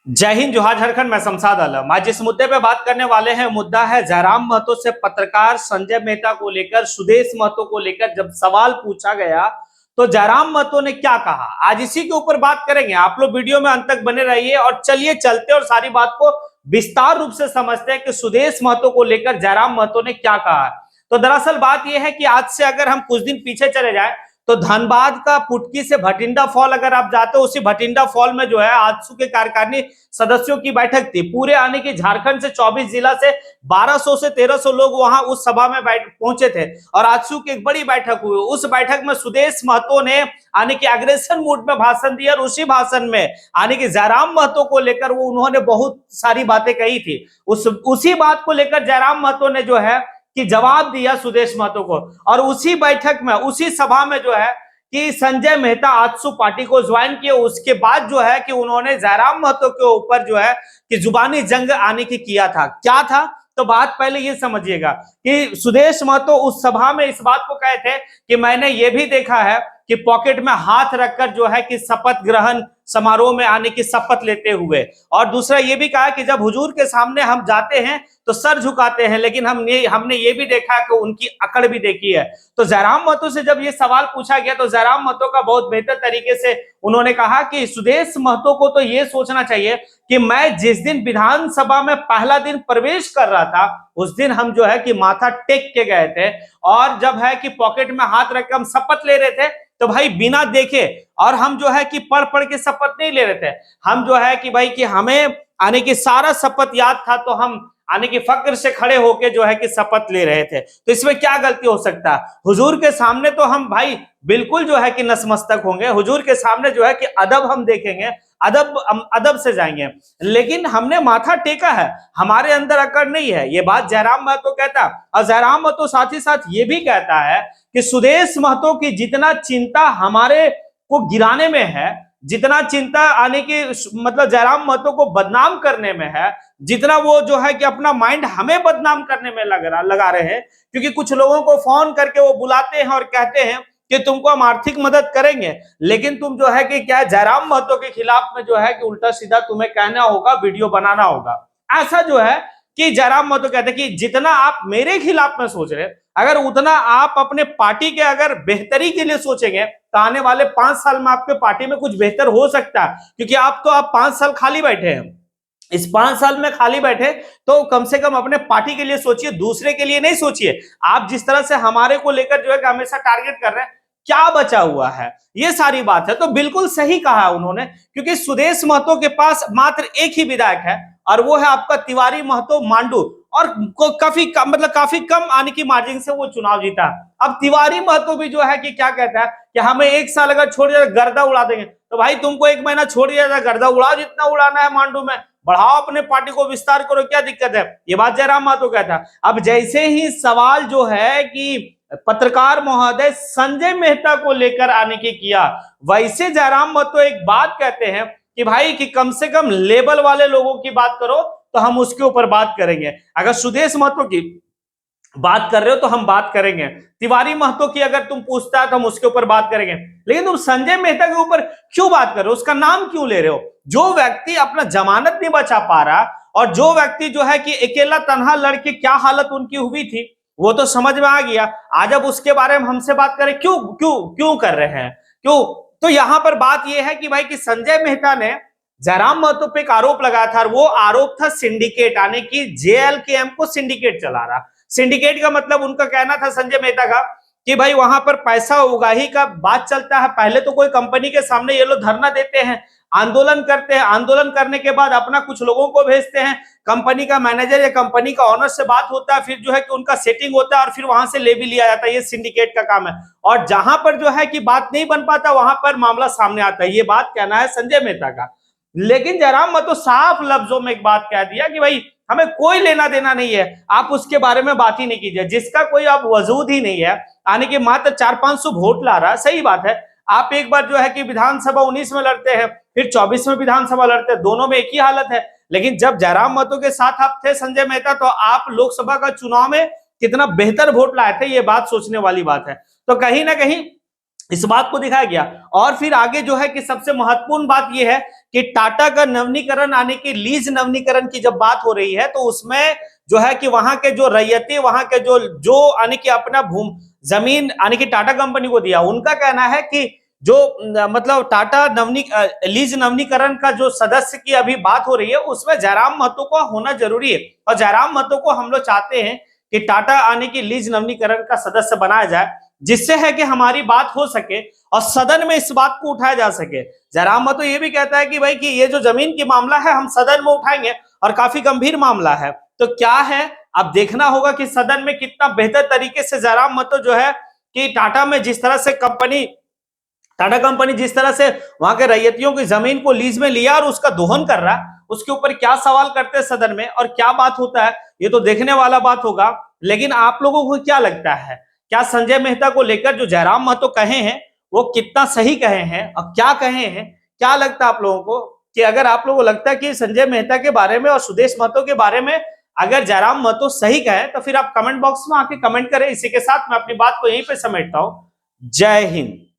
जय हिंद, जोहार, झारखंड। मैं शमशाद आलम। आज जिस मुद्दे पे बात करने वाले हैं, मुद्दा है जयराम महतो से पत्रकार संजय मेहता को लेकर, सुदेश महतो को लेकर जब सवाल पूछा गया तो जयराम महतो ने क्या कहा। आज इसी के ऊपर बात करेंगे। आप लोग वीडियो में अंत तक बने रहिए और चलिए चलते और सारी बात को विस्तार रूप से समझते हैं कि सुदेश महतो को लेकर जयराम महतो ने क्या कहा। तो दरअसल बात यह है कि आज से अगर हम कुछ दिन पीछे चले जाए तो धनबाद का पुटकी से भटिंडा फॉल अगर आप जाते हो, उसी भटिंडा फॉल में जो है आजसू के कार्यकारिणी सदस्यों की बैठक थी। पूरे आने की झारखंड से 24 जिला से 1200 से 1300 लोग वहां उस सभा में पहुंचे थे और आजसू की एक बड़ी बैठक हुई। उस बैठक में सुदेश महतो ने आने की अग्रेसन मूड में भाषण दिया और उसी भाषण में आने की जयराम महतो को लेकर वो उन्होंने बहुत सारी बातें कही थी। उसी बात को लेकर जयराम महतो ने जो है कि जवाब दिया सुदेश महतो को। और उसी बैठक में, उसी सभा में जो है कि संजय मेहता आजसू पार्टी को ज्वाइन किए। उसके बाद जो है कि उन्होंने जयराम महतो के ऊपर जो है कि जुबानी जंग आने की किया था। क्या था तो बात पहले ये समझिएगा कि सुदेश महतो उस सभा में इस बात को कहे थे कि मैंने ये भी देखा है कि पॉकेट में हाथ रखकर जो है कि शपथ ग्रहण समारोह में आने की शपथ लेते हुए। और दूसरा ये भी कहा कि जब हुजूर के सामने हम जाते हैं तो सर झुकाते हैं, लेकिन हमने ये भी देखा कि उनकी अकड़ भी देखी है। तो जयराम महतो से जब ये सवाल पूछा गया तो जयराम महतो का बहुत बेहतर तरीके से उन्होंने कहा कि सुदेश महतो को तो ये सोचना चाहिए कि मैं जिस दिन विधानसभा में पहला दिन प्रवेश कर रहा था उस दिन हम जो है कि माथा टेक के गए थे और जब है कि पॉकेट में हाथ रख के हम शपथ ले रहे थे तो भाई बिना देखे, और हम जो है कि पढ़ पढ़ के शपथ नहीं ले रहे थे। हम जो है कि भाई कि हमें आने की सारा शपथ याद था तो हम आने की फक्र से खड़े होके जो है कि शपथ ले रहे थे। तो इसमें क्या गलती हो सकता है। हुजूर के सामने तो हम भाई बिल्कुल जो है कि नतमस्तक होंगे। हुजूर के सामने जो है कि अदब हम देखेंगे, अदब से जाएंगे, लेकिन हमने माथा टेका है, हमारे अंदर अकड़ नहीं है। ये बात जयराम महतो कहता। और जयराम महतो साथ ही साथ ये भी कहता है कि सुदेश महतो की जितना चिंता हमारे को गिराने में है, जितना चिंता आने की मतलब जयराम महतो को बदनाम करने में है, जितना वो जो है कि अपना माइंड हमें बदनाम करने में लगा रहे हैं। क्योंकि कुछ लोगों को फोन करके वो बुलाते हैं और कहते हैं कि तुमको हम आर्थिक मदद करेंगे, लेकिन तुम जो है कि क्या जयराम महतो के खिलाफ में जो है कि उल्टा सीधा तुम्हें कहना होगा, वीडियो बनाना होगा। ऐसा जो है कि जयराम महतो कहते हैं कि जितना आप मेरे खिलाफ में सोच रहे, अगर उतना आप अपने पार्टी के अगर बेहतरी के लिए सोचेंगे तो आने वाले 5 साल में आपके पार्टी में कुछ बेहतर हो सकता है। क्योंकि आप 5 साल खाली बैठे हैं। इस 5 साल में खाली बैठे तो कम से कम अपने पार्टी के लिए सोचिए, दूसरे के लिए नहीं सोचिए। आप जिस तरह से हमारे को लेकर जो है हमेशा टारगेट कर रहे हैं, क्या बचा हुआ है, ये सारी बात है। तो बिल्कुल सही कहा उन्होंने, क्योंकि सुदेश महतो के पास मात्र एक ही विधायक है और वो है आपका तिवारी महतो मांडू, और काफी कम आने की मार्जिन से वो चुनाव जीता। अब तिवारी महतो भी जो है कि क्या कहता है कि हमें 1 साल अगर छोड़ दिया गर्दा उड़ा देंगे। तो भाई तुमको 1 महीना छोड़ दिया जाए, गर्दा उड़ाओ जितना उड़ाना है मांडू में, बढ़ाओ अपने पार्टी को, विस्तार करो, क्या दिक्कत है। ये बात जयराम महतो कहता है। अब जैसे ही सवाल जो है कि पत्रकार महोदय संजय मेहता को लेकर आने की किया, वैसे जयराम महतो एक बात कहते हैं कि भाई कि कम से कम लेबल वाले लोगों की बात करो तो हम उसके ऊपर बात करेंगे। अगर सुदेश महतो की बात कर रहे हो तो हम बात करेंगे, तिवारी महतो की अगर तुम पूछता है तो हम उसके ऊपर बात करेंगे, लेकिन तुम संजय मेहता के ऊपर क्यों बात कर रहे हो, उसका नाम क्यों ले रहे हो। जो व्यक्ति अपना जमानत नहीं बचा पा रहा और जो व्यक्ति जो है कि अकेला तनहा लड़के क्या हालत उनकी हुई थी वो तो समझ में आ गया। आज अब उसके बारे में हमसे बात करें, क्यों क्यों क्यों कर रहे हैं, क्यों। तो यहां पर बात यह है कि भाई कि संजय मेहता ने जयराम महतो पे एक आरोप लगाया था और वो आरोप था सिंडिकेट, आने की जेएलकेएम को सिंडिकेट चला रहा। सिंडिकेट का मतलब उनका कहना था संजय मेहता का कि भाई वहां पर पैसा उगाही का बात चलता है। पहले तो कोई कंपनी के सामने ये लोग धरना देते हैं, आंदोलन करते हैं, आंदोलन करने के बाद अपना कुछ लोगों को भेजते हैं, कंपनी का मैनेजर या कंपनी का ऑनर से बात होता है, फिर जो है कि उनका सेटिंग होता है और फिर वहां से ले भी लिया जाता है। ये सिंडिकेट का काम है। और जहां पर जो है कि बात नहीं बन पाता वहां पर मामला सामने आता है। ये बात कहना है संजय मेहता का। लेकिन जयराम महतो साफ लफ्जों में एक बात कह दिया कि भाई हमें कोई लेना देना नहीं है, आप उसके बारे में बात ही नहीं कीजिए, जिसका कोई अब वजूद ही नहीं है। आने के मात्र 400-500 वोट ला रहा, सही बात है। आप एक बार जो है कि विधानसभा 19 में लड़ते हैं, फिर 24 में विधानसभा लड़ते हैं, दोनों में एक ही हालत है। लेकिन जब जयराम महतो के साथ आप थे संजय मेहता, तो आप लोकसभा का चुनाव में कितना बेहतर वोट लाए थे, ये बात सोचने वाली बात है। तो कहीं ना कहीं इस बात को दिखाया गया। और फिर आगे जो है कि सबसे महत्वपूर्ण बात यह है कि टाटा का नवीनीकरण आने की, लीज नवीनीकरण की जब बात हो रही है तो उसमें जो है कि वहां के जो रैयती, वहां के जो आने की अपना जमीन आने की टाटा कंपनी को दिया, उनका कहना है कि जो मतलब टाटा लीज नवीनीकरण का जो सदस्य की अभी बात हो रही है उसमें जयराम महतो को होना जरूरी है, और जयराम महतो को हम लोग चाहते हैं कि टाटा आने की लीज नवीनीकरण का सदस्य बनाया जाए, जिससे है कि हमारी बात हो सके और सदन में इस बात को उठाया जा सके। जयराम महतो ये भी कहता है कि भाई कि ये जो जमीन की मामला है हम सदन में उठाएंगे और काफी गंभीर मामला है। तो क्या है, अब देखना होगा कि सदन में कितना बेहतर तरीके से जयराम महतो जो है कि टाटा में जिस तरह से टाटा कंपनी जिस तरह से वहां के रैयतियों की जमीन को लीज में लिया और उसका दोहन कर रहा है, उसके ऊपर क्या सवाल करते हैं सदन में और क्या बात होता है, ये तो देखने वाला बात होगा। लेकिन आप लोगों को क्या लगता है, क्या संजय मेहता को लेकर जो जयराम महतो कहे हैं वो कितना सही कहे हैं और क्या कहे हैं? क्या लगता है आप लोगों को कि अगर आप लोगों को लगता है कि संजय मेहता के बारे में और सुदेश महतो के बारे में अगर जयराम महतो सही कहे तो फिर आप कमेंट बॉक्स में आके कमेंट करें। इसी के साथ मैं अपनी बात को यहीं पे समेटता हूं। जय हिंद।